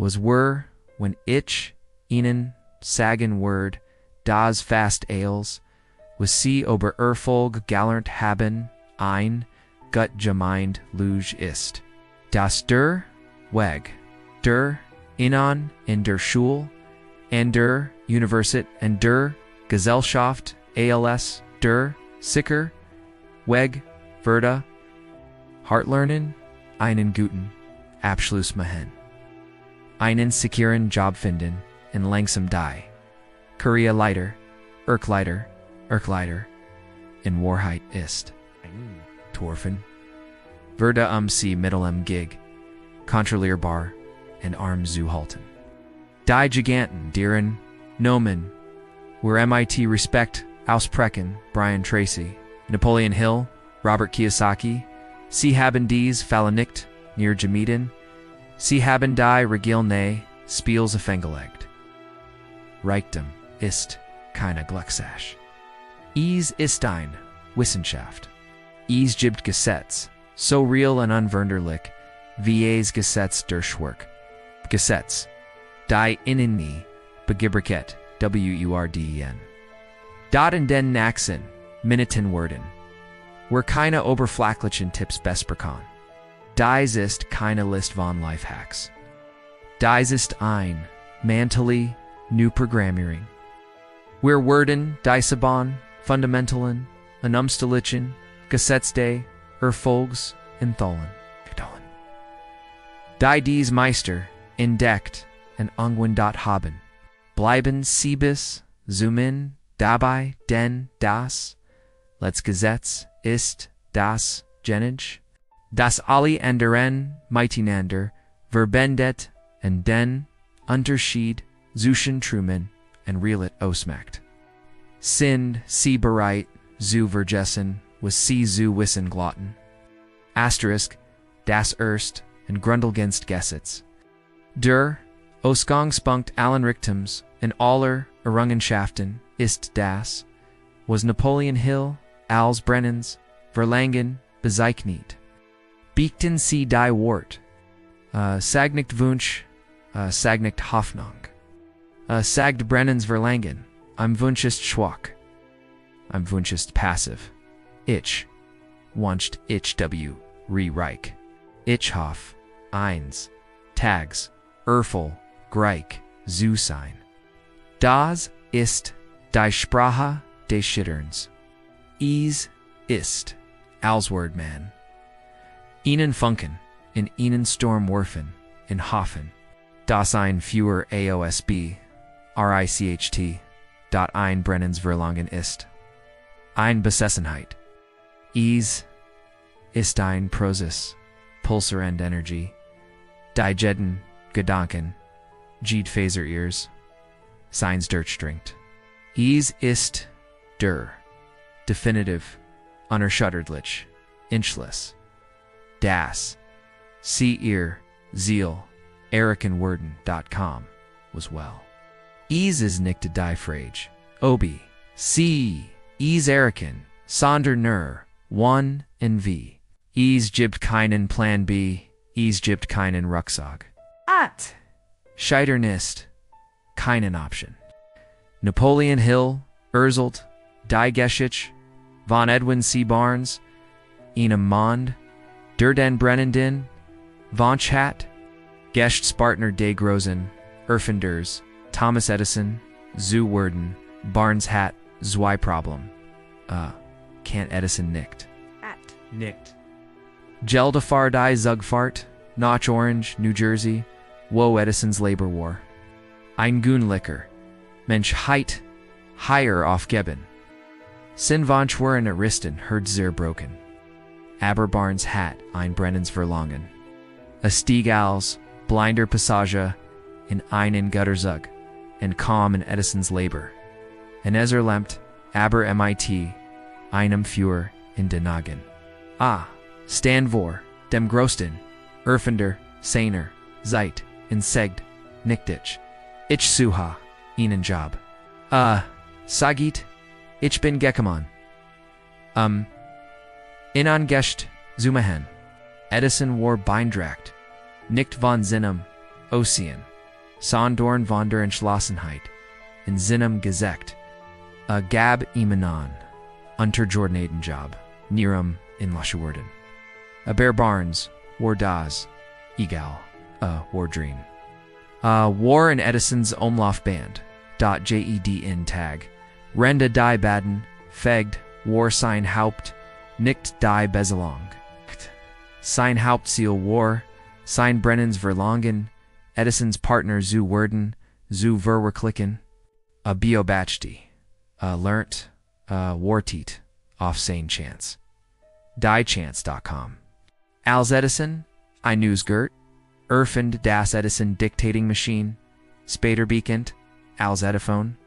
was were, when ich, Ihnen, sagen word, das fast ales, was sie ober Erfolg galant haben, ein, gut gemeint, Lüge ist. Das der Weg, der Ihnen in der Schule, an der Universität, an der Gesellschaft, als, der sicher Weg, Werde, Hartlernen, einen guten Abschluss machen. Einen sicheren Job finden, in langsam die. Korea Leiter, Erkleiter, in Wahrheit ist. Torfen. Werde sie mittelem Gig, kontrollierbar, und arm zu halten. Die Giganten, deren Nomen, were MIT Respekt, aussprechen, Brian Tracy, Napoleon Hill, Robert Kiyosaki, sie haben dies verlangt, near gemieden, sie haben die Regel ne, Spiels aufgelegt. Reichtum ist keine Glückssache. Es ist ein Wissenschaft. Es gibt Gesetze, so real und unveränderlich, wie es Gesetz durchwerk. Gesetz, die Ihnen nie, beigebracht, wurden. Dort in den nächsten Minuten wurden, were keine oberflächlichen Tipps besprechen. Dies ist keine List von Lifehacks. Dies ist ein Manteli New Programmering. Wir wurden Desejo, fundamentalen, enthüllen, Gesetze, Erfolgs, enthüllen. Die dies Meister entdeckt und angewendet haben, bleiben sie bis zoomen dabei, denn das Gesetz ist das Genage, das alle anderen miteinander verbindet und den Unterschied zwischen Truman und Realität ausmacht. Sind sie bereit zu vergessen, was sie zu wissen glotten? Asterisk, das erst und grundlegendste Gesetz. Der Ausgangspunkt allen Richtums in aller Errungenschaften ist das, was Napoleon Hill als Brennens Verlangen bezeichnet. Bieten sie die Wort, sagt Wunsch, sagt Hoffnung. Sagt Brennens Verlangen, am Wunsch ist schwach, am Wunsch ist passiv. Ich, wünscht ich reich. Ich hoff, eins, tags, Greich, zu sein. Das ist die Sprache des Schitterns. Es ist, als Wordman. Ihnen funken, in Ihnen Sturm werfen, in hoffen, das ein für AOSB, RICHT, dot ein Brennens Verlangen ist. Ein Besessenheit. Es ist ein Prozess, pulsarend Energie, die jeden Gedanken, jede Faser ears, seins durchdringt. Es ist der, definitiv, unerschütterlich, inchless, das, sie ihr, Ziel, erikenwurden.com, was well. Es ist nicht die Frage, obi, sie, es eriken, sonder nur, one in v. Es gibt keinen Plan B, es gibt keinen Rucksack. At Scheiternist, keinen Option. Napoleon Hill, Erzelt, Die Geschichte, von Edwin C. Barnes, Ihnen Mond, der den brennenden, von Chat, Gesichtspartner des Großen, Erfinders, Thomas Edison, zu Wurden, Barnes hat, zwei Problem. Can't Edison nickt. Nickt. Geldefar die Zugfahrt, Notch Orange, New Jersey, wo Edison's Labor War. Ein Gunlicker, Mensch heit, higher aufgeben. Sin von Schweren Aristen herd sehr broken. Aber Barnes hat ein Brennens Verlangen. A Stieg als, blinder Passage, in einen Gutterzug, and calm in Edison's Labor. En Ezerlemt, aber MIT, einem Führer in den Nagen. Stand vor, dem Grosten, Erfinder, Seiner, Zeit, in Segd, Nichtich. Ich suha, Ihnen Job. Sagit, ich bin Gekemon. In Gest, Zumahen. Edison war Beindracht. Nicht von Sinnem, Ocean, Sondorn von der Entschlossenheit, in Sinem Gesetz, Gab Imanon, Untergeordneten Job, Nirum in Lasche Worden. Bear Barnes, War das, Egal, War Dream. War in Edison's Umlauf Band, .jed in Tag, Rende die Baden, Fegd, War sein Haupt, Nicht die Bezelong. Sein Hauptziel War, sein Brennens Verlangen, Edison's partner zu wurden, zu verwirklichen, Biobachti, learnt, Wartiet, off sane chance. Diechance.com. Als Edison, I Newsgert, Erfind das Edison Dictating Machine, Spaderbeekend, als Ediphone,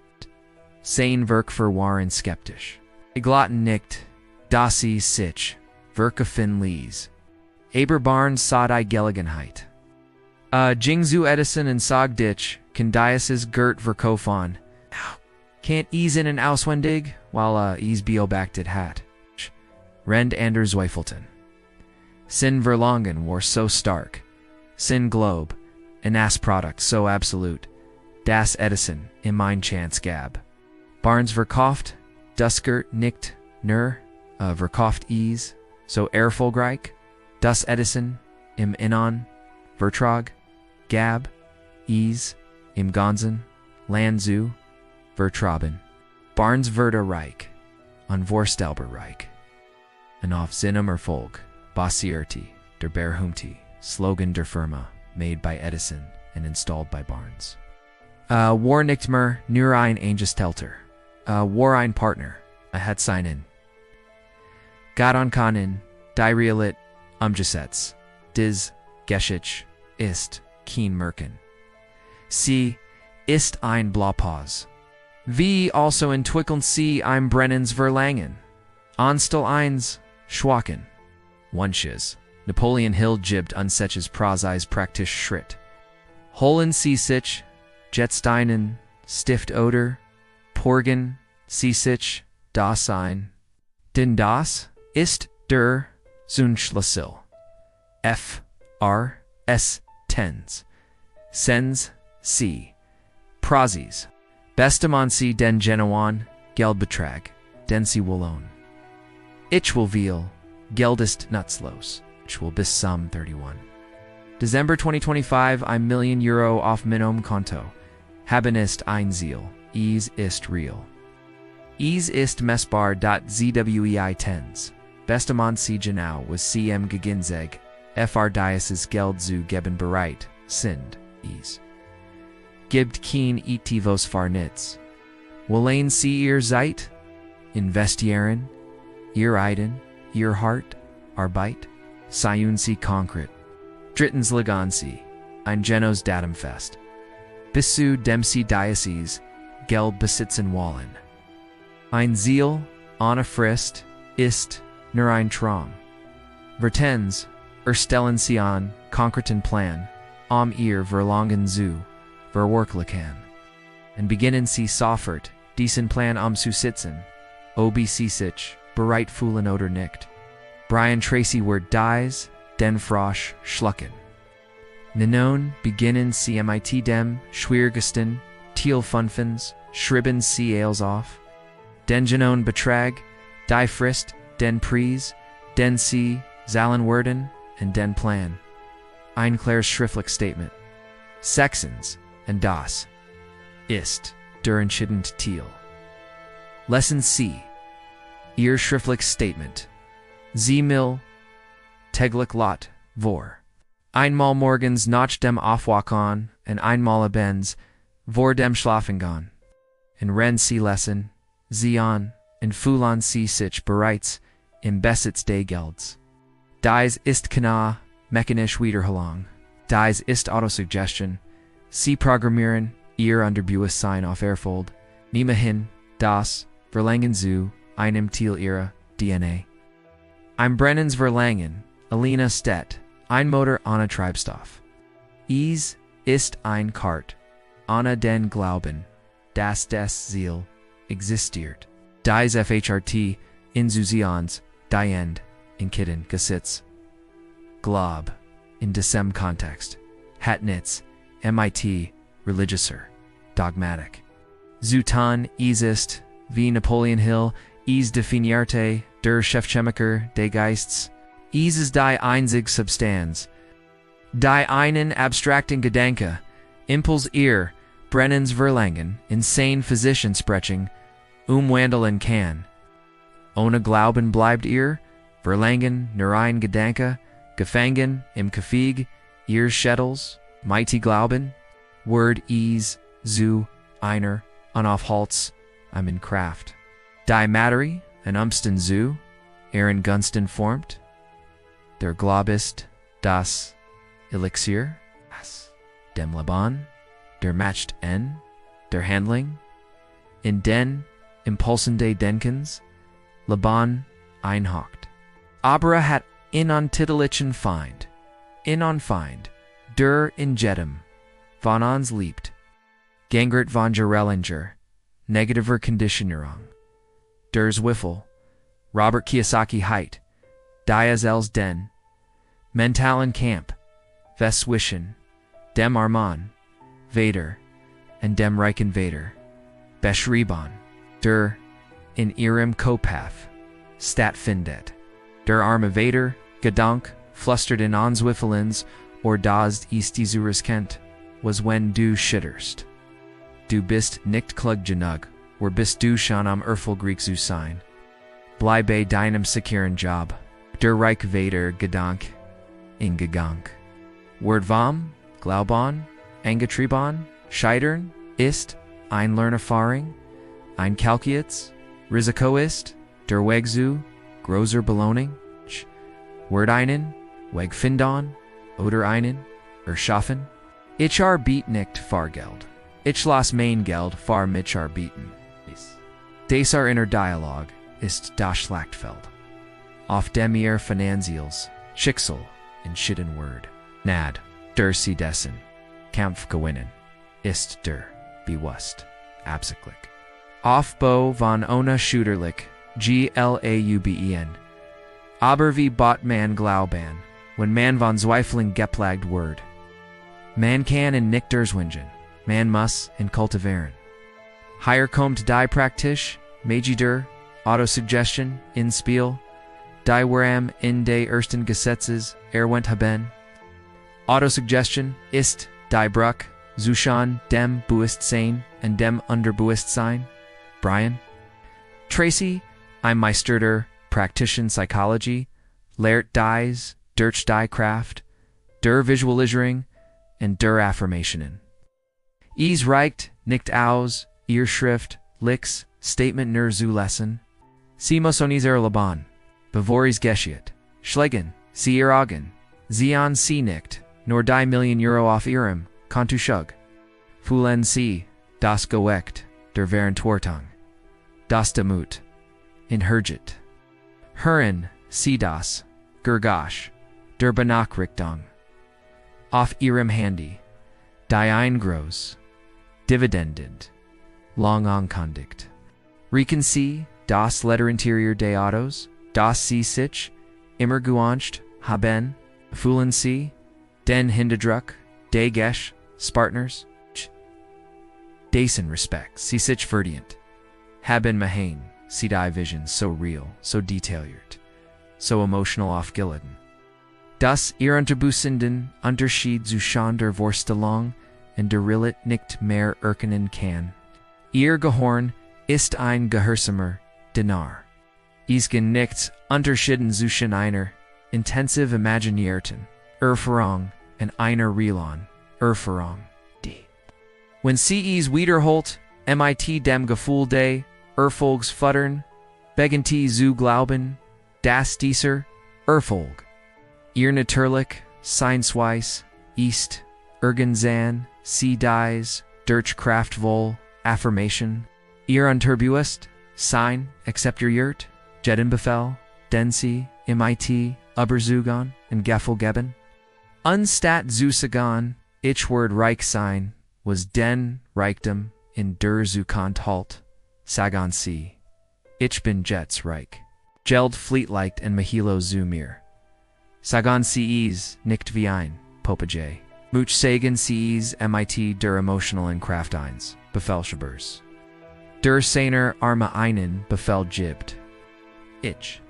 Sein Werk für waren skeptisch. Glotten nicht, Dasi sich, Verkefin Lees. Aber Barnes sah die Gelegenheit. Jingzu Edison und sag dich, kann dieses Gert verkaufen. Can't ease in and auswendig, while ease beobachtet hat. Rend Anders Zweifelten. Sin Verlangen war so stark. Sin Globe, an ass product so absolute. Das Edison, in mein Chance gab. Barnes verkauft, Dusker nicht, nur, verkauft ease, so erfolgreich. Das Edison, im Innon, Vertrag, Gab, ease, im Ganzen, Landzu, Vertraben. Barnes Verda Reich, an Vorstelber Reich. En auf Sinem Erfolg, Basierti, der Berhumti, Slogan der Firma, made by Edison and installed by Barnes. War nicht mehr nur ein Angestelter. War ein Partner, hat seinen. Gott kann die Realit, Gesetz, dis, Geschichte, ist, keen merken. Sie, ist ein Blaupause. Wie also entwickeln sie ein Brennens Verlangen. Anstel eins, Schwachen. Wunches. Napoleon Hill jibbed unsetches Prozis praktisch Schritt. Holen sie sich, Jetsteinen, Stift oder, Porgen, sie sich, das ein. Denn das ist der Zunschlüssel. F, R, S, Tens. Sens, sie. Prozis. Bestaman sie den Genuan, Geldbetrag, den sie wollen. Ich will viel, Geld ist nutzlos. Ich will bis Sum 31. December 2025, €1,000,000 auf meinem Konto. Haben ist ein Ziel. Ease ist real. Ease ist messbar. Zwei tens. Bestaman sie genau was CM geginzeg. Fr dieses Geld zu geben bereit, sind, Ease. Gibt keen etivos farnitz. Wollen sie ihr Zeit? Investieren? Ihr Eiden? Ihr Hart? Arbeit? Seien sie konkret. Drittens liegen sie. Ein Genos Datumfest. Bisu dem sie Diocese, Geld besitzen wollen. Ein Ziel, ohne Frist, ist nur ein Traum. Vertens, erstellen sie an, konkreten Plan, ihr Verlangen zu, verwirklichen. Und beginnen sie sofort, diesen Plan zu sitzen, ob sie sich, bereit fühlen oder nicht. Brian Tracy wird dies, den Frosch, schlucken. Nun beginnen sie mit dem schwierigsten, Thiel Funfens, schrieben sie alles auf. Den Genon Betrag, die Frist, den Preis, den sie, zahlen werden, und den Plan. Ein klares schriftlich Statement. Sechstens, und das ist der entscheidende Ziel. Lesson C. Ihr schriftlich Statement. Sie mil, täglich Lot, vor. Einmal morgens nach dem Aufwachen und einmal abends, vor dem Schlafengehen. In Ren sie lesen, sie an, und fühlen sie sich bereits im Besitz des Gelds. Dies ist keine mechanisch Wiederholung. Dies ist Autosuggestion. Sie programmieren ihr Unterbewusstsein auf Erfolg. Niemhin, das, Verlangen zu, einem Ziel ihrer DNA. Ein Brennens Verlangen, Alina Stett, ein Motor ohne Treibstoff. Ease ist ein Kart, ohne den Glauben, dass das Ziel existiert. Dies FHRT, Insouciance, die End, in Kitten, Gesetz. Glob, in diesem Kontext, Hatnitz, MIT, religiouser, dogmatic. Zutan, ist, wie Napoleon Hill, definierte der Chefchemiker des Geistes, ist die einzige Substanz, die einen abstrakten Gedanke, Impuls ihr, brennens Verlangen, insane Physician-Sprechung, wandeln kann. Ohne Glauben bleibt ihr, Verlangen, nur ein Gedanke, gefangen im Käfig, ihr Schädels, mighty Glauben, Word is, zu, einer, unaufhalts, in Kraft. Die Materie, en umsten zu, in Gunsten formt, der Glaub ist, das Elixier, dem Leben, der Macht der Handling, in den Impulsen des Denkens, Leben einhockt. Aber hat untitellichen Feind, Feind, der in jedem, von uns liebt, Gangert von Gerelinger, negativer Conditionierung, der Zwiffel, Robert Kiyosaki Heit, Diazels den, mentalen Camp, Veswischen, dem Arman, Vader, and dem Reichen Vader, Beschrieben, der, in ihrem Kopf, stattfindet, der arme Vader, Gedank, flustert in Answiffelins, or das ist dieses Kent, was wenn du schitterst. Du bist nicht klug genug, or bist du schon am Erfolg zu sein. Bleibe deinem sicheren Job, der Reich Vader Gedank, in Gegank. Word vom, Glauben, angetrieben, scheitern, ist, ein Lernerfahrung, ein Kalkulus, Risiko ist, der Weg zu, großer Belohnung, Word einen, Weg finden, oder einen, erschaffen. Ich arbeite nicht Fahrgeld. Ich lass mein Geld für mich arbeiten. Dieser inner Dialog ist das Schlachtfeld. Auf dem ihr Finanziels, Schicksal, in schitten Word. Nad, der sie dessen, Kampf gewinnen, ist der, bewusst, absichtlich. Aufbau von ohne Schütterlich, Glauben. Aber wie bot man Glauben, wenn man von Zweifling geplagt Word. Man kann in nicht erzwingen, man muss in kultivieren. Hier kommt die Praktisch, Magi der, Autosuggestion, in Spiel, die Waram in de ersten Gesetzes erwähnt haben. Autosuggestion ist die Bruch zwischen dem Bewusstsein und dem Unterbewusstsein. Brian Tracy, ein Meister der praktischen Psychologie, lehrt dies, durch die Kraft, der Visualisierung und der Affirmationen. Es reicht nicht aus, ihr Schrift, Licks, Statement nur zu lesen. Sie muss unser Leben, bevor es geschieht, schlagen, sie ihr Augen, sie an sie nicht, nur die Million Euro auf ihrem Kontoschug. Fühlen sie, das Gewicht, der Verantwortung, das Demut, inherget. Hören sie das, Gergasch, der Benachrichtigung. Auf ihrem Handy, die Eingroß, dividendend, long angekündigt. Riechen sie das Letterinterieur des Autos, das sie sich immer gewünscht haben, fühlen sie den Hinderdruck des Gesprächspartners? Dessen Respekt sie sich verdient, haben Mahain, sie die Vision so real, so detailliert, so emotional aufgeladen. Das ihr Unterbewusstsein Unterschied zwischen der Vorstellung und der Realität nicht mehr erkennen kann. Ihr Gehirn ist ein gehorsamer Dinar. Es kann nichts unterschieden zwischen einer intensiv imaginierten Erfahrung und einer realen Erfahrung. Wenn sie es wiederholt, mit dem Gefühl des Erfolgs futtern, begenti zu glauben, dass dieser Erfolg ihr natürlich, seinsweis, ist, irgendwann, sie dies, durch kraftvoll, Affirmation, ihr Unterbewusst, sein, akzeptiert, jeden Befehl, den sie, mit, überzeugen, und Gefühl geben. Anstatt zu sagen, ich word reich sein, was den Reichtum in der Zukunft halt, sagen sie, ich bin jetzt reich. Geld fleetleicht en mahilo zu mir. Sagen sie es nicht wie ein Popage. Much sagen Cs mit der emotionalen Kraft eins, Befehlshabers. Der seiner Arme einen Befehl gibt. Ich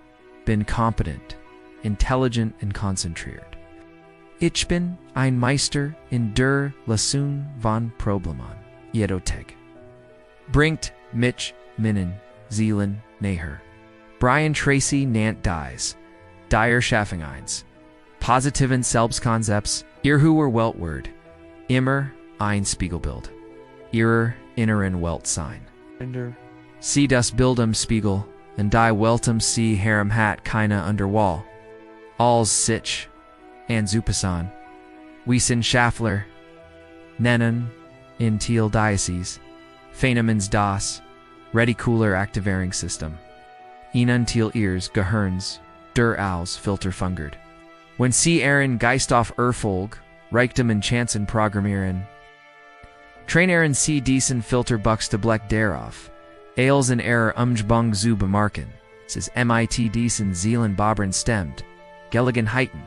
bin competent, intelligent and concentriert. Ich bin ein Meister in der Lösung von Problemen. Jedoteg. Bringt mich Minnen, Zielen, näher. Brian Tracy nannt dies. Dire Schaffung eins. Positiven Selbstkonzepts, Irrhuer Weltword. Immer ein Spiegelbild. Ihrer inneren Welt sein. Sie das Bild am Spiegel, und die Weltum sie herem hat keine Underwall. Als sich, and Zupasan. Wiesen Schaffler. Nennen, in Thiel Diocese. Fenemens das, Reticular Activierungssystem. Ihnen Thiel ears Gehirns, der Aus Filter fungert. Wenn sie Ehren Geist auf Erfolg, Reichtum und Chancen programmieren. Traineren sie diesen Filter buxte Bleck darauf. Ales in Error Umgebung zu bemarken. Es ist mit diesen Zielen Bobren stemmt. Gelegenheiten,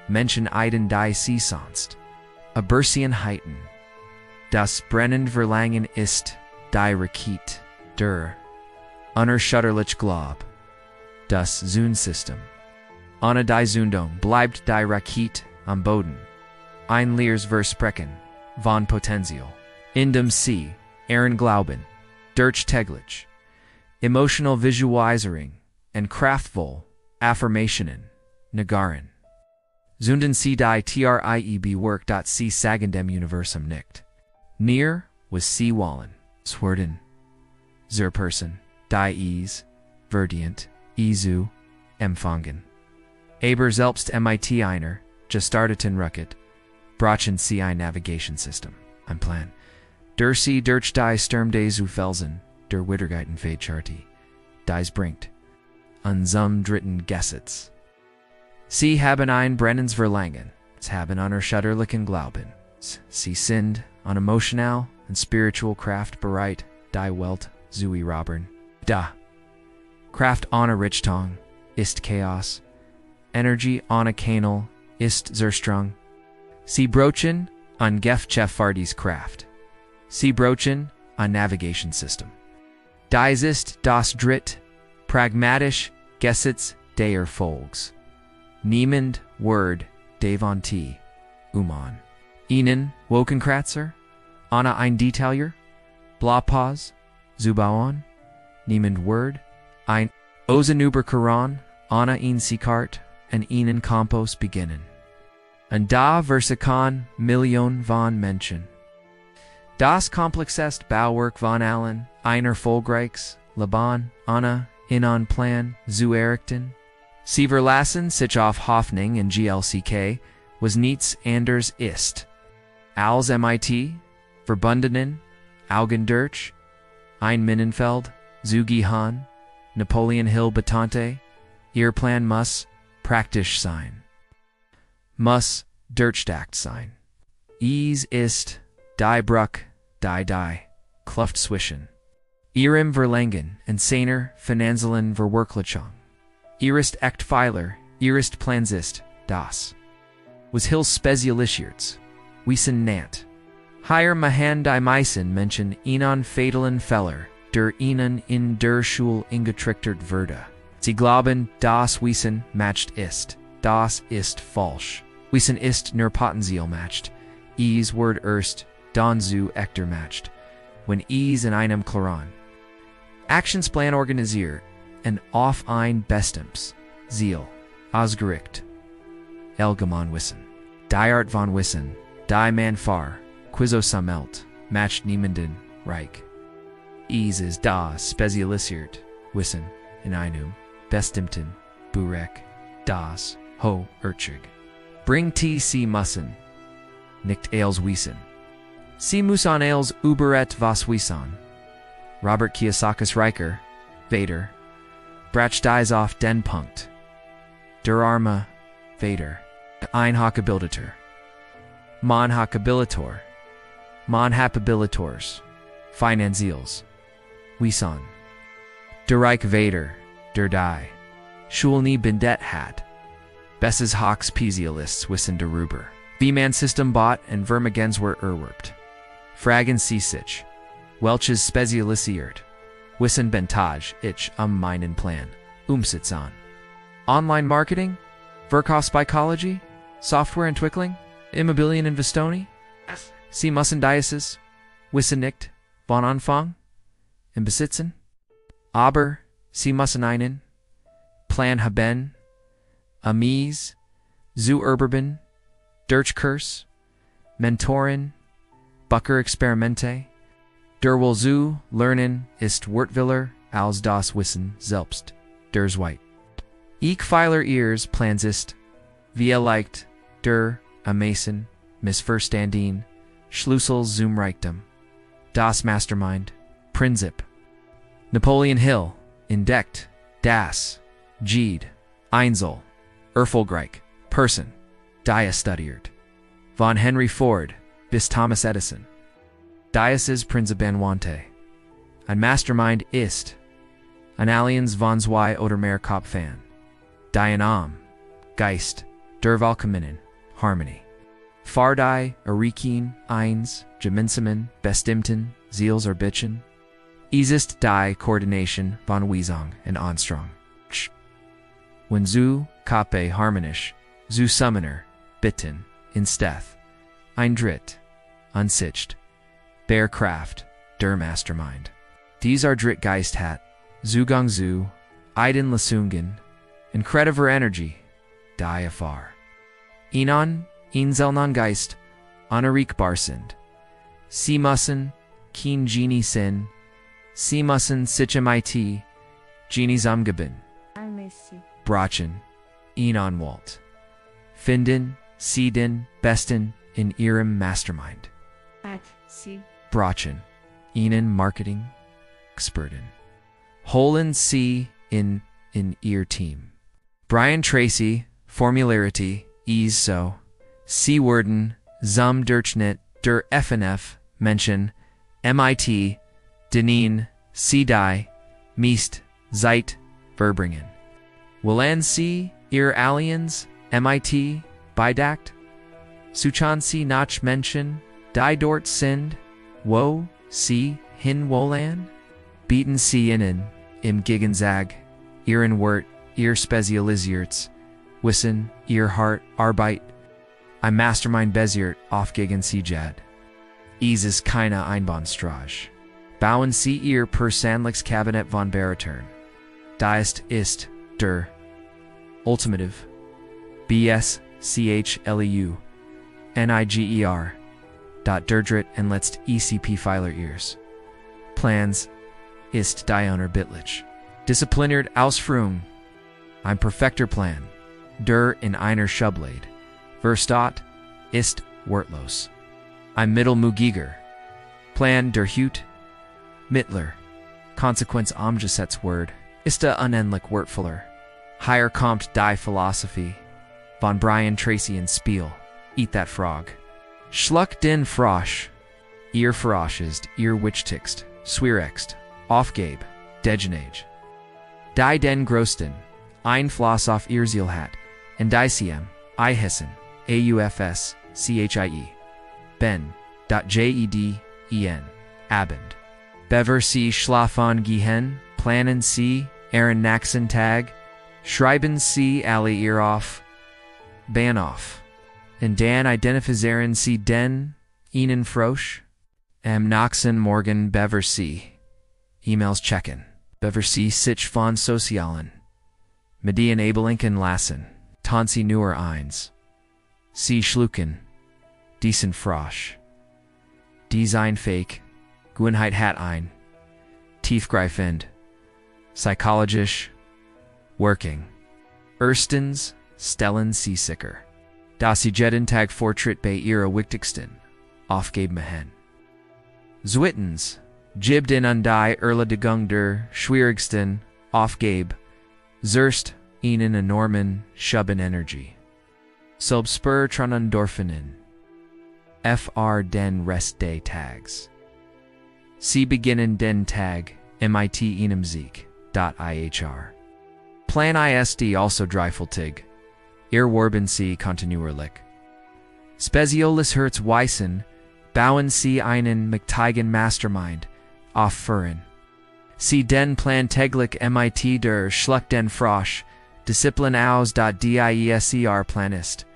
Menschen Eiden die sie sonst. Abersienheiten. Das brennende Verlangen ist, die Rakete, der unerschütterliche Glob. Das Zoonsystem. Ohne die Zündung bleibt die Rakete am Boden. Ein leeres Versprechen von Potenzial. In dem Sie, Ehren Glauben, durch täglich. Emotional Visualisering and kraftvoll Affirmationen, Nagaren. Zunden Sie die Trieb Work. Sie sagen dem Universum nicht. Near was Sie wollen. Wurden. Zur Person, die es, verdient, zu empfangen. Aber selbst mit einer, gestarteten Rucket, brauchen Sie ein Navigationssystem, ein Plan. Der Sie durch die Sturm des Felsen, der Wittergeiten Fade dies bringt. Zum dritten Gesetz. Sie haben ein brennendes Verlangen, haben unerschütterlichen Glauben. Sie sind an emotional and spiritual Kraft bereit, die Welt zu erobern. Da. Kraft ohne Richtung ist Chaos. Energy ohne Kanal ist Zerstrung. Sie brochen an Gefcheffardies Kraft. Sie brochen an Navigationssystem. Dies ist das dritt, pragmatisch Gesetz der Erfolgs. Niemand Word devonti, Ihnen Wokenkratzer? Anna ein Detailer? Blapaz? Zubauen? Niemand Word? Ein Ozenuber Karan? Anna ihn Sikart? En Ihnen Campos beginnen. Und da Versakan Million von Menschen. Das komplexest Bauwerk von allen, einer Folgreichs, Laban, Anna, Inan Plan, zu errichten. Sie verlassen sich auf Hoffnung in GLCK, was nichts anders ist. Als mit, verbundenen, Augen durch, ein Minenfeld, Zugihan, Napoleon Hill Betante, Ihr Plan muss praktisch sein. Muss durchdacht sein. Es ist, die Bruck, die, Kluft zwischen. Ihrem Verlangen und seiner finanziellen Verwirklichung. Ihrist echt Pfeiler, Ihrist Plansist, das. Was Hills Spezialisierts, Wiesen Nant. Higher Mahan die Meisen Menschen Ihnen fatalen Feller, der Ihnen in der Schule ingetrichtert wurde. Sie glauben, das Wiesen matcht ist. Das ist falsch. Wiesen ist nur Potenzial matcht. Es Word erst, dann zu echter matcht. Wenn es in einem Klaran. Actionsplan organisiert, en auf ein Bestimmtes, Ziel, ausgericht. Allgemein Wissen. Die Art von Wissen, die man far, Quizzo sammelt, matcht niemanden, reich. Es ist das spezialisiert, Wissen, in einem, bestimmten, Burek, das, ho, Urchig. Bringt sie müssen, nicht als Wissen. Sie müssen als Uberet was Wissen. Robert Kiyosakis Riker, Vader. Brach dies auf den Punkt. Der Arme, Vader. Einhakabilitor. Manhakabilitor. Manhapabilitors. Finanzials. Wisan. Der Reich Vader. Der die. Schulni Bindet hat. Besses Hawks Pesialists wissen der Ruber. V-man system bot and vermigens were erwerbt. Fragen sie sich. Welches spezialisiert. Wissen bentage ich meinen Plan. Umsetzen. Online marketing? Verkaufspsychologie? Softwareentwicklung? Immobilieninvestoni? Sie müssen dieses wissen nicht von Anfang im Besitzen. Aber sie müssen einen Plan haben, Amies, zu erwerben, Durchkurs, Mentoren, Bucker Experimente, der will zu lernen ist wertvoller als das Wissen selbst, der Zweit. Ich feiler ihres Plans ist, wie leicht, der Amason, Missverstanden, Schlüssel zum Reichtum, das Mastermind, Prinzip. Napoleon Hill, entdeckt, das, Gede, Einzel, Erfolgreich, Person, die studiert. Von Henry Ford bis Thomas Edison. Dieses Prinzipienwante. Ein Mastermind ist, ein Aliens von zwei oder mehr Kopfan. Die Geist, der Valkaminnen, Harmony. Fardai, Arikin, Eins, Gemeinsamen, Bestimmten, Ziels or Bitchen. Ist die Koordination von Weisung und Anstrong. When zu Kape harmonisch, zu Summoner, Bitten, in Steth, ein Dritt, Unsicht, Bearcraft, der Mastermind. These are Dritt Geist hat, Zugang zu, Eiden Lasungen, Incrediver Energy, die Afar. Ihnen, Inselnon Geist, Honorikbar sind. Sie müssen, Keen Genie sin, Sie müssen sich mit, Genies umgeben. Brachen, Ihnen Walt. Finden, Sie den Besten in Ihrem Mastermind. Brachen, Ihnen Marketing, Experten. Holen Sie in Ihr Team. Brian Tracy, Formularity, so. Sie wurden, zum Durchschnitt der FNF, Menschen, MIT, Deneen, Sie die, Meist, Zeit, verbringen. Wollen Sie, Ihr Aliens, MIT, beigebracht? Suchan Sie nach Menschen, die dort sind, wo Sie hin wollen? Bieten Sie Ihnen, im Gegensag, Ihren Wort, Ihr Spezialisierts, Wissen, Ihr Hart, Arbeit, ein Mastermind basiert auf gegen Sie Jad. Ist keine Einbahnstraße. Bauen Sie Ihr Persönlichkeitskabinett von Beratern. Das ist der Ultimative. BSCHLEU. NIGER. Derdrit and letzt ECP Filer Ears. Plans ist die Bitlich. Diszipliniert Ausführung. Ein perfekter Plan. Der in einer Schublade. Verstaat ist wertlos. Ein Mittelmugiger. Plan der Hut. Mittler. Konsequenz Gesetzwort. Ist unendlich wertvoller. Higher kommt die Philosophie. Von Brian Tracy in Spiel. Eat that frog. Schluck den Frosch. Ihr Frosch ist ihr Wichtigst. Swierext. Aufgabe. Degenage. Die den Grosten. Ein Floss auf ihr Zielhat. Indiciem. I hissen. AUFS. CHIE. Ben. JEDEN. Abend. Bever Sie Schlafon gehen. Planen Sie. Aaron Naxen Tag. Schreiben Sie alle ihr auf. Bahnhof. Und dann identifizieren Sie den, Ihnen Frosch. Naxen morgen Bever Sie. E-Mails checken. Bever Sie sich von Sozialen. Medien Abelinken lassen. Tansi nur eins. Sie schlucken. Diesen Frosch. Design Fake. Gewohnheit hat ein. Tiefgreifend. Psychologisch. Working. Erstens, stellen Sie sicher. Dass Sie jeden Tag Fortschritt bei Ihrer wichtigsten Aufgabe machen. Zweitens, gibden an die Erledigung der schwierigsten Aufgabe zuerst Ihnen enormen Schubenenergie. Subspur Endorphinen. FR den Rest des Tags. Sie beginnen den Tag, MIT Ihnen Sieg. IHR. Plan ist also dreifaltig. Ihr werben Sie kontinuierlich. Spezialis Herz Weissen, Bauen Sie einen mächtigen Mastermind, aufführen. Sie den Plan täglich mit der Schluck den Frosch, Disziplin aus Dieser Planist.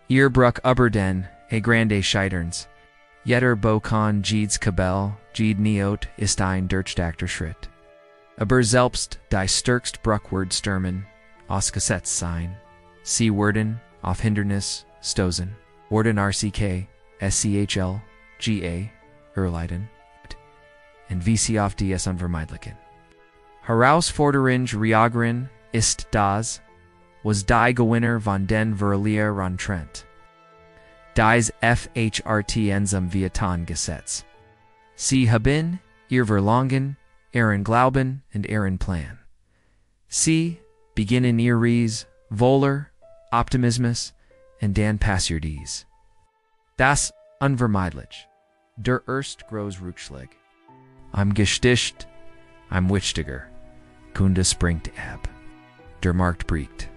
Ihr Bruck über den, grande Scheiterns. Jeder Bokon Jeeds Kabel, Jeed Neot ist ein durchdachter Schritt. Aber selbst die stärkst Bruckword stürmen, aus Gesetz sein. Sie wurden, auf Hindernis, stoßen. Wurden RCK, SCHL, GA, Erleiden. Und wie sie auf dies unvermeidlichen. Herausforderung Reagerin ist das, was die Gewinner von den Verlierer Trent. Dies FHRT ensam Vietan Gesetz. Sie haben, ihr Verlangen, ihren Glauben und ihren Plan. Sie beginnen ihr Ries, Wohler, Optimismus, und dann passiert dies. Das unvermeidlich. Der erst groß Rückschlag. I'm gesticht, I'm wichtiger. Kunde springt ab. Der Markt bricht.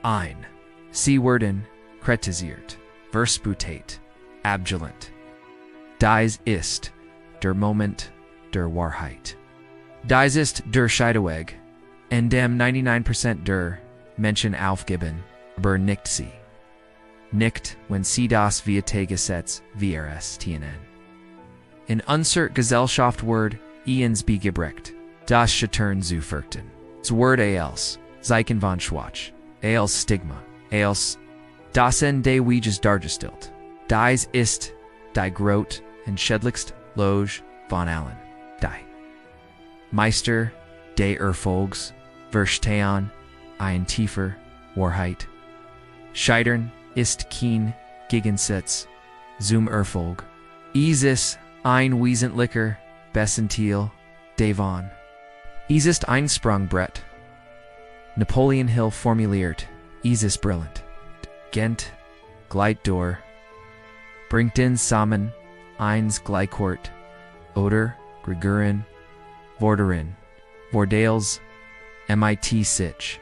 Ein. Sie werden kritisiert, versputet, abgelehnt. Dies ist der Moment der Wahrheit. Dies ist der Scheideweg, in dem 99% der Menschen aufgeben, aber nicht sie. Nicht, wenn sie das Gesetz verstehen. In unserer Gesellschaft wird ihns beigebracht, das Scheitern zu fürchten. Das Wort als Zeichen von Schwach, als Stigma, als das Ende Weges dargestellt. Dies ist die Grot und schädlichst Loge von allen. Die Meister des Erfolgs verstehen ein tiefer Wahrheit. Scheitern ist kein Gegensatz zum Erfolg. Es ist ein wesentlicher Bestandteil davon. Es ist ein Sprungbrett. Napoleon Hill formuliert, es ist brillant. Gent, Gleitdor, bringt in zusammen eins Gleichort, oder Greguren, Vorderin, Vordales, MIT Sich.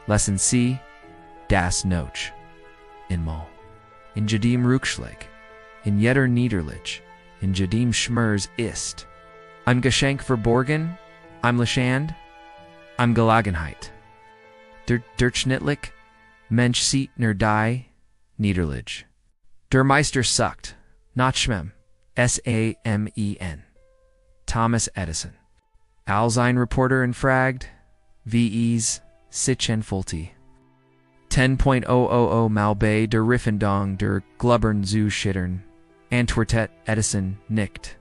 Lesson C, das Noch. Inmal. In Jadim Rückschlag. In jeder Niederlich. In Jadim Schmers ist. Ein Geschenk verborgen. Im Lashand. Im Gelegenheit. Der Durchschnittlich. Mensch sieht nur die Niederlich. Der Meister suckt. Not Schmem. SAMEN. Thomas Edison. Als ein Reporter fragt, wie es sich entfaltet. 10.000 Mal bei der Riffendong der Glubbern zu schittern. Antwortet Edison nickt.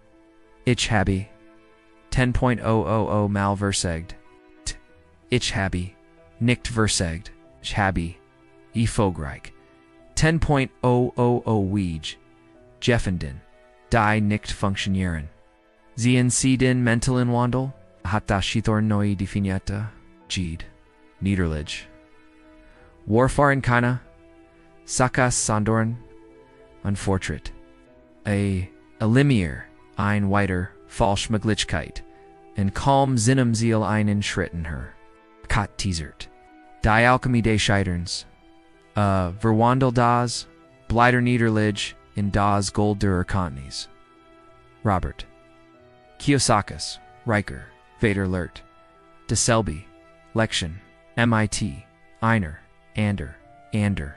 Ich habe 10.000 Mal versagt. Ich habe nicht versagt. Ich habe erfolgreich 10.000 Wege Jeffenden die nicht funktionieren. Sehen Sie den mentalen Wandel? Hat das Schithorn neu definierte? Jed. Niederlich. Warfahren keine, Sakas Sandorn, und Fortschritt. Elimier, ein weiter Falschmöglichkeit, in kaum Sinnem Ziel einen Schritten her. Kat teasert. Die Alchemie des Scheiterns. Verwandel das, Bleider Niederlich, in das Gold der Erkanntnis. Robert. Kiyosaki, Riker, Vader Lert. Deselby, Lection, MIT, Einer. Ander,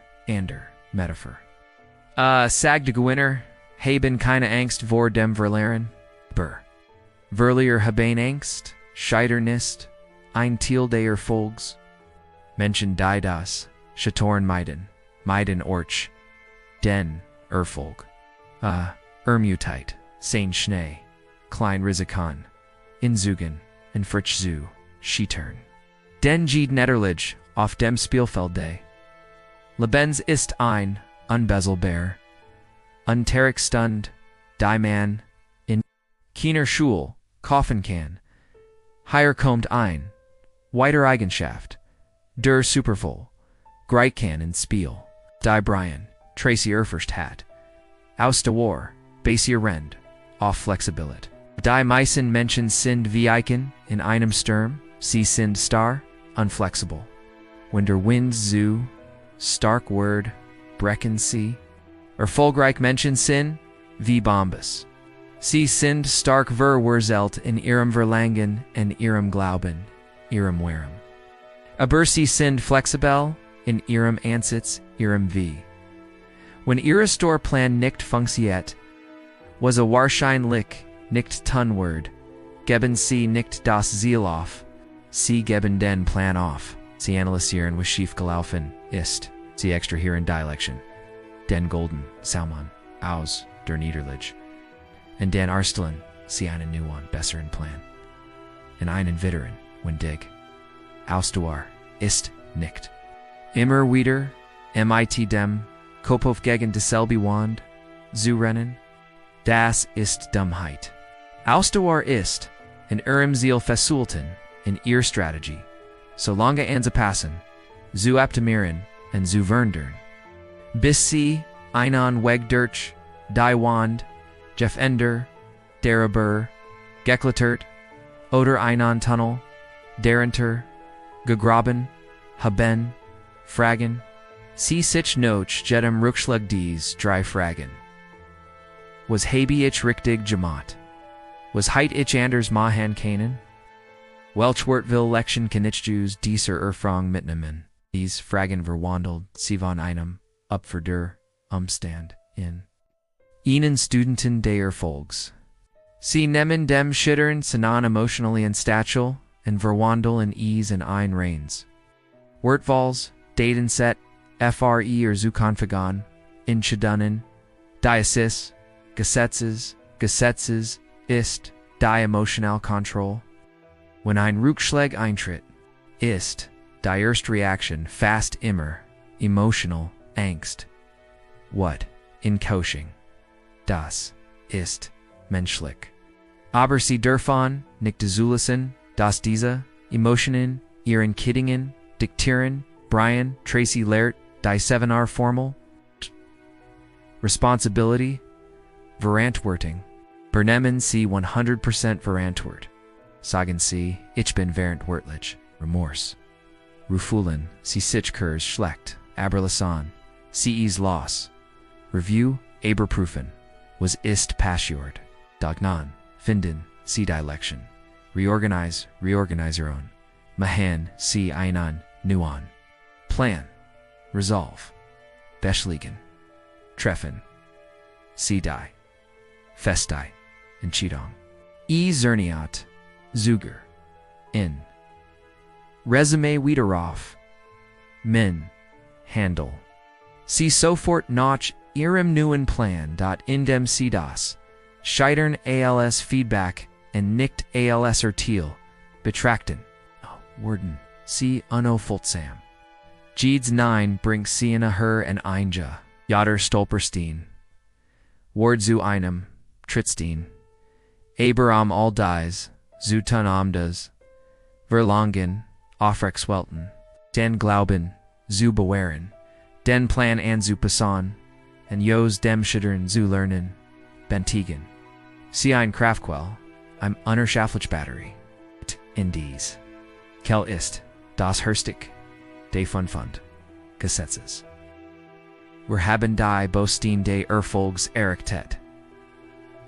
Metaphor. Sag de Gewinner, haben keine Angst vor dem Verlieren. Verlier haben Angst, Scheiternist, ein Teil der Erfolgs. Menschen die das, Scheitern meiden Orch, den Erfolg. Ermüdheit, sein Schnee, klein Risikan, Inzugen, in Fritsch zu, Scheitern. Den Jed Netterlich, auf dem Spielfelde. Lebens ist ein, unbezelbar, unterrig Stund, die man, in keiner Schule, kaufen kann. Hier kommt ein, weiter Eigenschaft, der Supervoll, Greit kann in Spiel, die Brian Tracy erforscht hat. Aus der War, basier Rend, auf Flexibilität. Die meisten Menschen sind wie Eichen in einem Sturm, sie sind starr, unflexible. When der Wind zu stark word, brechen sie, Erfolgreich Menschen sind wie Bombas. Sie sind stark verwurzelt in ihrem Verlangen und ihrem Glauben, ihrem Weren. Aber sie sind flexibel in ihrem Ansatz, ihrem Wie. Wenn ihre Storeplan nicht funktioniert, was a wahrscheinlich nicht tun wird, geben sie nicht das Ziel auf, sie geben den Plan auf. Sie analysieren, was schief gelaufen ist, sie extrahieren Dialektion, den golden Salmon aus der Niederlage, und den erstellen sie einen neuen, besseren Plan. In einen Witteren, wenn dig, Ausdauer ist nicht. Immer wieder, mit dem Kopf gegen dieselbe Wand zu rennen, das ist Dummheit. Ausdauer ist, in ihrem Ziel festzuhalten, in ihr Strategie, solange anzupassen, zu optimieren und zu verändern, bis sie einen Weg durch die Wand verändert, darüber geklettert oder einen Tunnel darunter gegraben haben, fragen, sie sich noch jedem Rückschlag dies drei Fragen. Was habe ich richtig gemacht? Was heit ich anders machen können? Welch will Lection kann ich Jews dieser Erfahrung mitnehmen? Dies Fragen verwandelt sie von einem Opfer der Umstand in Ihnen Studenten der Erfolgs. Sie nehmen dem Schittern seinen emotionally Stachel und verwandeln es in ein Reins. Wortwahls, Datenset, FRE or Zukonfigurn, Entscheidungen, Diasis, Gesetzes, ist, die emotional Control. Wenn ein Rückschlag eintritt, ist, die erste Reaction fast immer, emotional, Angst. What, in Coaching. Das, ist, menschlich. Aber sie dürfen, nicht zulassen, dass diese, Emotionen, ihren Kiddingen, diktieren, Brian Tracy lehrt, die 7R Formel. Responsibility, Verantwortung. Bernehmen sie 100% verantwort. Sagen sie, ich bin verantwortlich. Remorse. Rufulen, sie sich kurs schlecht, aberlassen, sie is los. Review, Aberprüfen. Was ist passiert? Dognan, finden, sie Dilection. Reorganiseron. Mahan, sie einen, neuen. Plan. Resolve. Beschliegen. Treffen. Sie die. Festi. Entscheidung. Zerniat. Zuger. In. Resume Wiederauf. Min. Handle. Sie sofort nach ihrem neuen Plan. Indem sie das. Scheitern als Feedback und nicht als Urteil betrachten. Wurden. Sie unaufhaltsam. Jeeds 9 bringt sie in her en einja. Jader Stolperstein. Ward zu einem. Trittstein. Abraham all dies. Zu tun amdas. Verlangen. Aufrexwelten. Den Glauben. Zu bewahren. Den Plan an zu passen. En Jos dem Schittern zu lernen. Bentigen. Sie ein Kraftquell. Im unerschafflich Batterie. In dies. Kel ist. Das Herstig. De Fund. Gesetzes. Wir haben die Bostein de Erfolgs errichtet.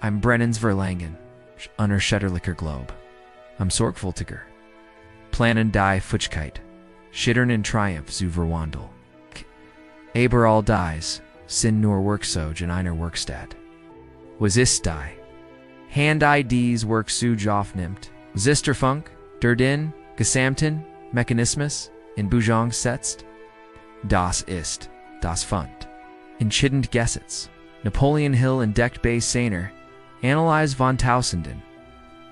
Im Brennens Verlangen. Unerschütterlicher Globe. Am Sorgfältiger. Planen die Futschkeit. Schittern in Triumph zu verwandel. Aber all dies. Sind nur Worksog in einer Werkstatt. Was ist die? Hand IDs Worksug aufnimmt. Was ist der Funk? Der den, Gesamten, Mechanismus, in Bewegung setzt? Das ist, das Fund. Entscheidend Gesetz. Napoleon Hill entdeckt bei seiner Analyse von Tausenden.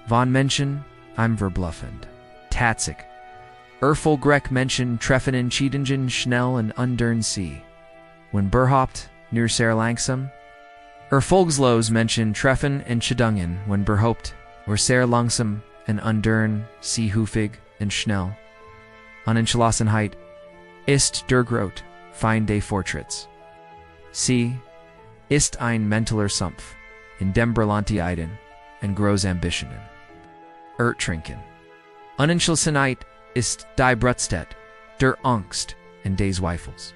Von Menschen, im verbluffend. Tatzig. Erfolgreich Menschen treffen Entscheidungen schnell und undern sie. Wenn berhaupt, nur sehr langsam. Erfolgslos Menschen treffen Entscheidungen, wenn berhaupt, oder sehr langsam und undern sie häufig und schnell. Unentschlossenheit ist der Grot, Feind des Fortschritts. Sie ist ein mentaler Sumpf, in dem brillante Eiden und große Ambitionen. Trinken. Unentschlossenheit ist die Brutstätte, der Angst und des Zweifels.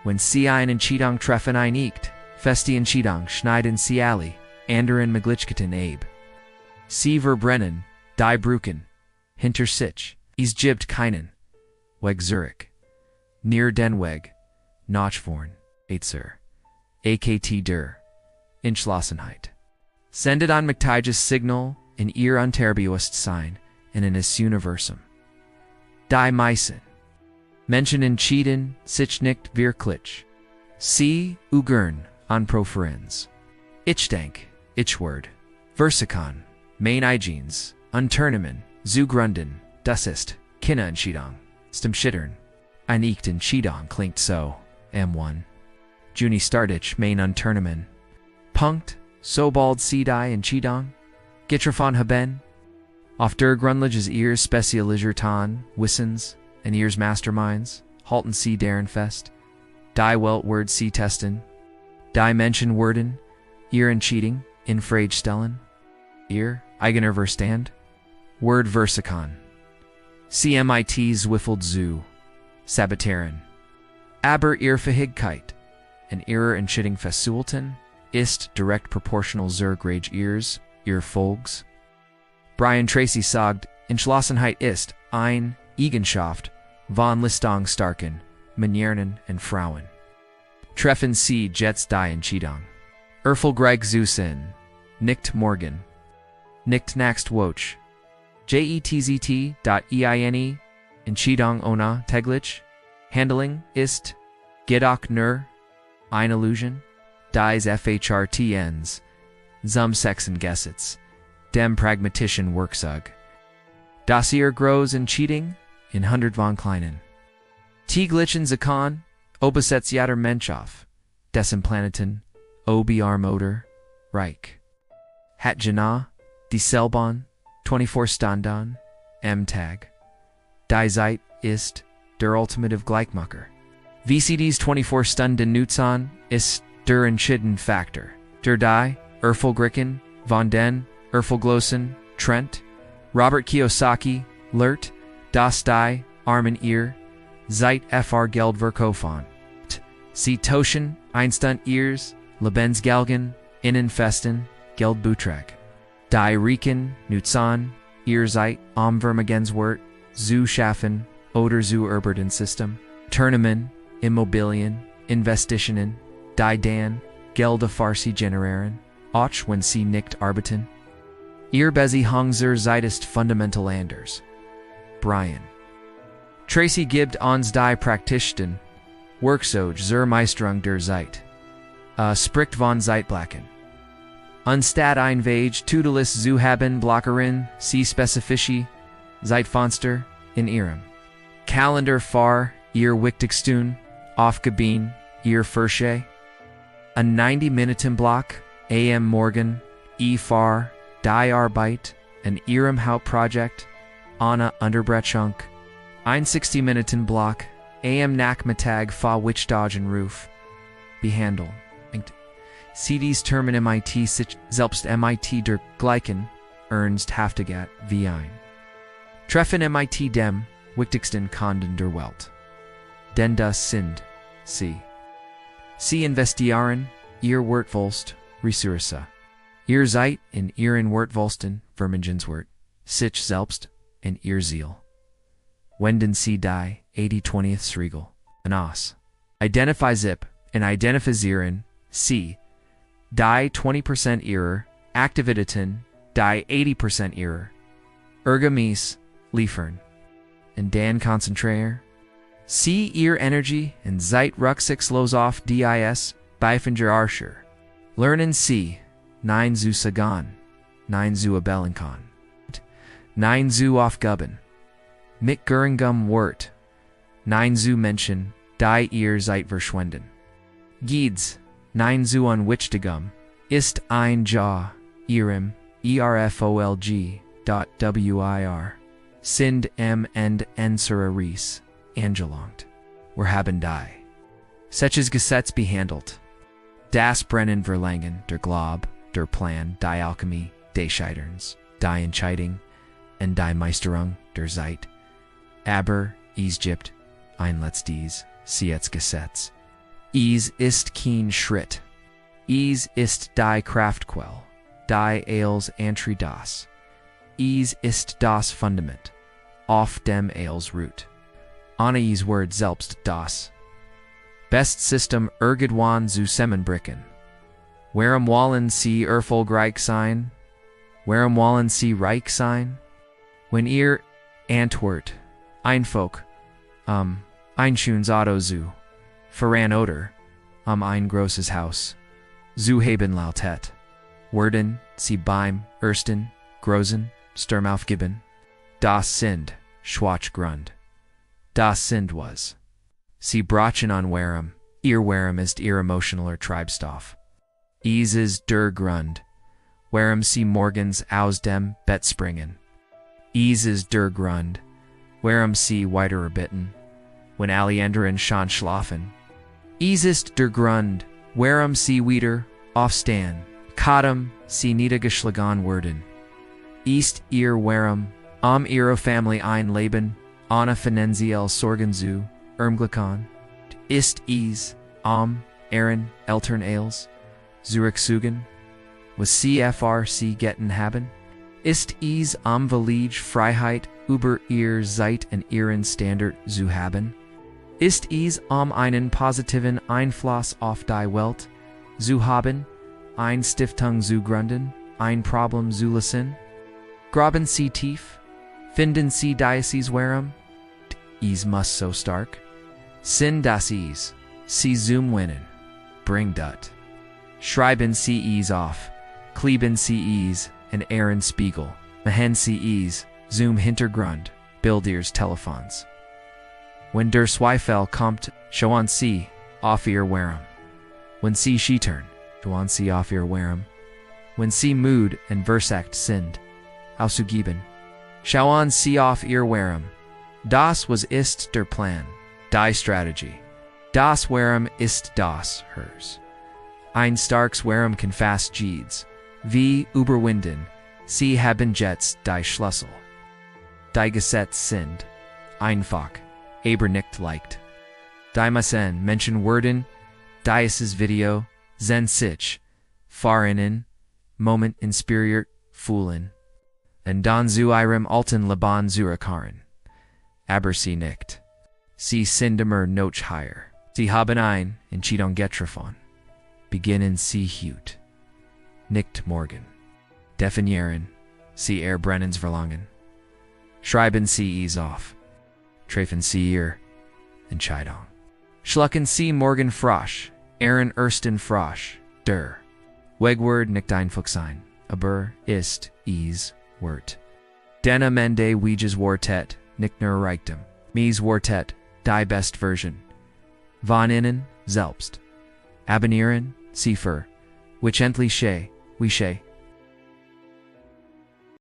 Wenn sie eine Entscheidung treffen einigt, Festi Entscheidung schneiden sie alle, anderen Möglichkeiten ab. Sie verbrennen, die Brücken, hinter sich, es gibt keinen Weg zurück. Near den Weg, noch vorn, Eitzer. AKT der Entschlossenheit. Sendet an Mächtiges Signal in ihr Unterbewusstsein in das Universum. Die meisten Menschen entschieden sich nicht wirklich. Sie ugern an Präferenz. Ich denk, ich word. Versikon, mein Eigens, Unternehmen, zu gründen, das ist keine Entscheidung. Stem Schittern. Ein Echt Entscheidung klingt so, M1. Juni startich mein Unternehmen. Punkt, sobald sie die Entscheidung getroffen haben. Auf der Grundlage ihres Spezialisierten Wissens und ihres Masterminds halten sie deren fest. Die Welt wird sie testen. Die Menschen werden ihr Entscheidung in Frage stellen. Ihr eigener Verstand wird Versikon. CMIT zwiffelt zu saboteren. Aber ihr Fähigkeit in ihrer Entscheidung festzuhalten ist direkt proportional zur Grade ihres Erfolgs. Brian Tracy sagt, Entschlossenheit ist eine Eigenschaft von leistungsstarken Männern und Frauen. Treffen Sie jetzt die Entscheidung. Erfolgreich zu sein, nicht morgen, nicht nächste Woche. GETZT.eine Entscheidung ohne täglich Handling ist jedoch nur eine Illusion. Dies FHRTNs zum sechsten Gesetz, dem pragmatischen Werkzeug. Das ihr groß Entscheidung in 100 von kleinen. Täglichen Zakon, obesetzt jeder Mensch auf, dessen Planeten, OBR Motor, Reich. Hat Jana, die Selbon, 24 Stunden, M-Tag. Die Zeit ist der ultimative Gleichmacher. VCDs 24 Stunden Nutzan ist der entscheidende Faktor. Der die, Erfolgreichen, von den, Erfolglosen, Trent, Robert Kiyosaki, lehrt, dass die, armen ihr, Zeit fr Geld verkaufen. Sie tauschen, einstein ihrs, Lebensgelgen, innen festen, Geldbetrag. Die Reichen, nutzen, ihr Zeit, vermögenswert, zu schaffen, oder zu erberden System, Tournamen, Immobilien, Investitionen, die dan, Geld farsi generieren, auch wenn sie nicht arbeiten. Ihr Beziehung zur Zeit ist fundamental anders. Brian Tracy gibt uns die praktischen Werkzeuge zur Meisterung der Zeit. Spricht von Zeitblocken. Anstatt ein Weg Tudelis zu haben, Blockerin, sie spezifische Zeitfenster in ihrem Kalender für ihr wichtigsten Aufgaben, ihr Färsche. Ein 90-Minuten-Block, am Morgen, für die Arbeit, in ihrem Hauptprojekt, ohne Unterbrechung. Ein 60-Minuten-Block, am Nachmittag für Wichtigen Ruf, behandeln. CDs Termen MIT sich selbst MIT der gleichen ernsthaftigkeit wie ein. Treffen MIT dem wichtigsten Kunden der Welt. Denn das sind sie. Sie investieren ihr wertvollst Ressource. Ihr Zeit in ihren wertvollsten Vermögenswert, sich selbst in ihr Ziel. Wenden sie die 80-20th Regel an aus. Identify zip and identifizieren sie die 20% ihrer Aktivitäten, die 80% ihrer Ergebnisse liefern. Und dann konzentrieren sie ihr Energie und Zeit rücksichtslos auf DIS Beifinger Archer. Lernen sie, nein zu sagen, nein zu abellen kann. Nein zu aufgaben. Mit geringem Wort. Nein zu Menschen, die ihr Zeit verschwenden. Gids, nein zu unwichtigem, ist ein Ja, ihrem, ERFOLG, .WIR. Sind and unsere Reis, angelangt. Wir haben die. Solches Gesetz behandelt. Das Brennen Verlangen, der Glaub, der Plan, die Alchemie, des Scheiterns, die Entscheidung, und die Meisterung der Zeit. Aber es gibt ein letztes, Gesetz. Es ist kein Schritt. ist die Kraftquelle, die alles Antri das. Ist das Fundament, auf dem alles ruht. Ohne Wort selbst das. Best System irgendwann zusammenbrechen. Warum wollen Sie erfolgreich sein? Warum wollen Sie reich sein? Wenn ihr antwort, einfach, ein schönes Auto zu, fahren oder, ein großes Haus, zu haben lautet, wurden Sie beim ersten, großen, Sturm aufgeben? Das sind, Schwachgrund. Das sind was. Sie brachen an warum, ihr warum ist ihr emotionaler Treibstoff. Ist der Grund, warum Sie morgens aus dem Bett springen. Ist der Grund, warum Sie weiter bitten, wenn alle anderen schon schlafen. Ist der Grund, warum Sie wieder aufstehen, kaum Sie niedergeschlagen wurden. Ist ihr warum, ihre Familie ein Leben, ohne finanzielle Sorgen zu ermöglichen? Ist es, ihren Eltern als, zurückzugen, was Sie Sie getan haben? Ist es, Village Freiheit über ihr Zeit und ihren Standard zu haben? Ist es, einen positiven Einfluss auf die Welt zu haben, ein Stiftung zu gründen, ein Problem zu lösen? Graben Sie tief? Finden Sie dieses warum? Es muss so stark. Sind das es, Sie zum Winnen. Bring dat. Schreiben Sie es auf. Kleben Sie es in Ihren Spiegel. Machen Sie es zum Hintergrund, Bild Ihres Telefons. Wenn der Zweifel kommt, schauen Sie auf Ihr warum. Wenn Sie scheitern, schauen Sie auf Ihr warum. Wenn Sie müde und versagt sind, auszugeben, schauen Sie auf Ihr warum. Das was ist der Plan, die Strategie. Das warum ist das hers. Ein starkes warum kann fast jedes, wie überwinden, Sie haben jetzt die Schlüssel. Die Gesetze sind einfach, aber nicht leicht. Die müssen Menschen werden, dieses Video, sind sich, fahren Moment Inspiriert, fühlen. Und dann zu ihrem alten Leben zurückkehren. Aber sie nicht. Sie sind immer noch higher. Sie haben Entscheidung getroffen. Beginnen Sie heute. Nicht morgen. Definieren Sie Ihr brennendes Verlangen. Schreiben Sie es auf. Treffen Sie Ihre Entscheidung. Schlucken Sie morgen frisch, Ihren ersten frisch, der Wegword nicht einfach sein, aber ist es wort. Den am Ende wiges Wortet, nicht nur Reichtum, mies Wortet, die best Version. Von innen, selbst. Abonnieren, Cipher, which endlich wie